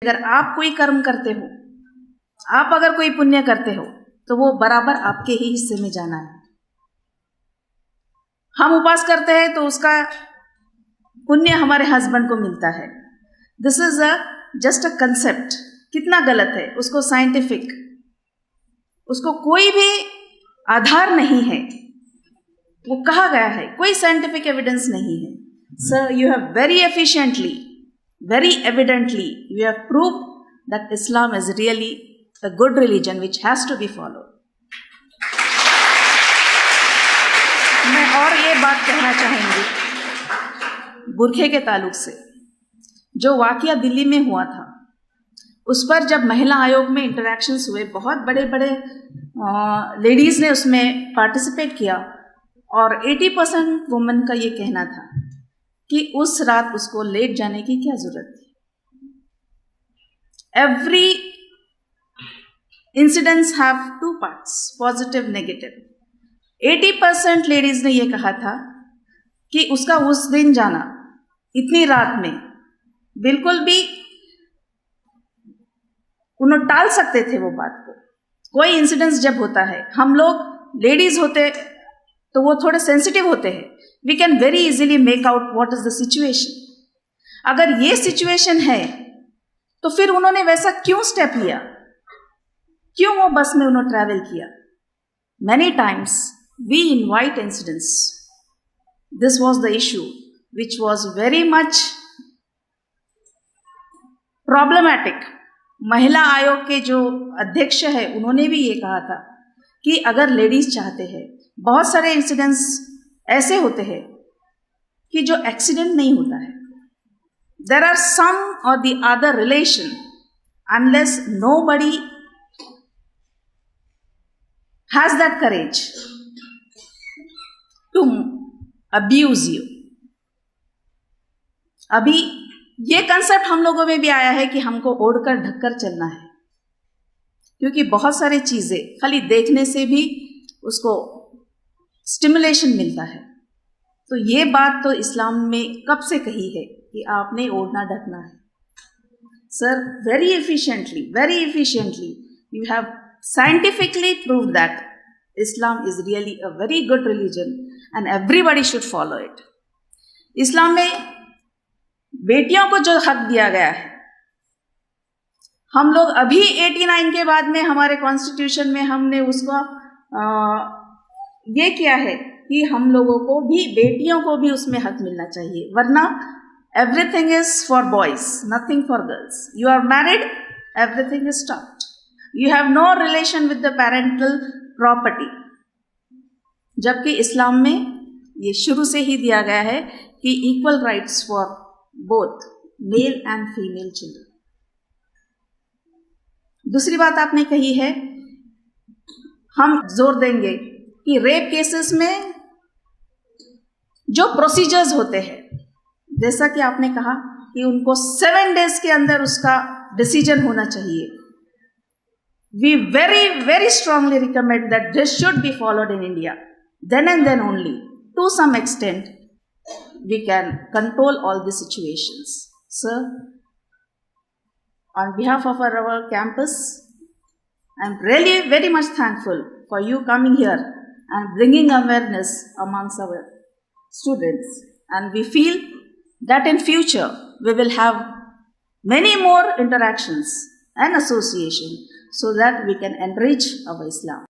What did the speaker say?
अगर आप कोई कर्म करते हो, आप अगर कोई पुण्य करते हो, तो वो बराबर आपके ही हिस्से में जाना है। हम उपवास करते हैं तो उसका पुण्य हमारे हस्बैंड को मिलता है। This is just a concept. कितना गलत है, उसको साइंटिफिक, उसको कोई भी आधार नहीं है, वो कहा गया है, कोई साइंटिफिक एविडेंस नहीं है। Sir, you have very efficiently, very evidently, you have proved that Islam is really the good religion which has to be followed. मैं और ये बात कहना चाहूँगी बुरखे के ताल्लुक से। जो वाक़या दिल्ली में हुआ था, उस पर जब महिला आयोग में इंटरैक्शंस हुए, बहुत बड़े बड़े लेडीज़ ने उसमें पार्टिसिपेट किया और 80% वुमेन का ये कहना था कि उस रात उसको लेट जाने की क्या जरूरत थी। Every incidents have two parts, positive negative. 80% ladies ने यह कहा था कि उसका उस दिन जाना इतनी रात में बिल्कुल भी उन्होंने टाल सकते थे वो बात को। कोई इंसिडेंस जब होता है, हम लोग लेडीज होते तो वो थोड़े सेंसिटिव होते हैं, we can very easily make out what is the situation. अगर ये सिचुएशन है तो फिर उन्होंने वैसा क्यों स्टेप लिया, क्यों वो बस में उन्होंने ट्रैवल किया। Many times we invite incidents, this was the issue which was very much problematic. महिला आयोग के जो अध्यक्ष है उन्होंने भी ये कहा था कि अगर लेडीज चाहते हैं, बहुत सारे इंसिडेंट्स ऐसे होते हैं कि जो एक्सीडेंट नहीं होता है। देर are some or the other relation, unless nobody has that courage to abuse you. अभी ये कंसेप्ट हम लोगों में भी आया है कि हमको ओढ़कर ढककर चलना है, क्योंकि बहुत सारी चीजें खाली देखने से भी उसको स्टिमुलेशन मिलता है। तो ये बात तो इस्लाम में कब से कही है कि आपने ओढ़ना ढकना है। Sir, very efficiently you have scientifically prove that Islam is really a very good religion and everybody should follow it. Islam में बेटियों को जो हक दिया गया है, हम लोग अभी 89 के बाद में हमारे कॉन्स्टिट्यूशन में हमने उसको ये किया है कि हम लोगों को भी, बेटियों को भी उसमें हक मिलना चाहिए, वरना everything is for boys, nothing for girls. You are married, everything is stopped, you have no relation with the parental property. जबकि इस्लाम में ये शुरू से ही दिया गया है कि equal rights for both male and female children. दूसरी बात आपने कही है, हम जोर देंगे कि रेप केसेस में जो प्रोसीजर्स होते हैं, जैसा कि आपने कहा कि उनको 7 days के अंदर उसका डिसीजन होना चाहिए। We very strongly recommend that this should be followed in India. Then and then only, to some extent, we can control all the situations. Sir, on behalf of our campus, I am really very much thankful for you coming here and bringing awareness amongst our students. And we feel that in future we will have many more interactions and association so that we can enrich our Islam.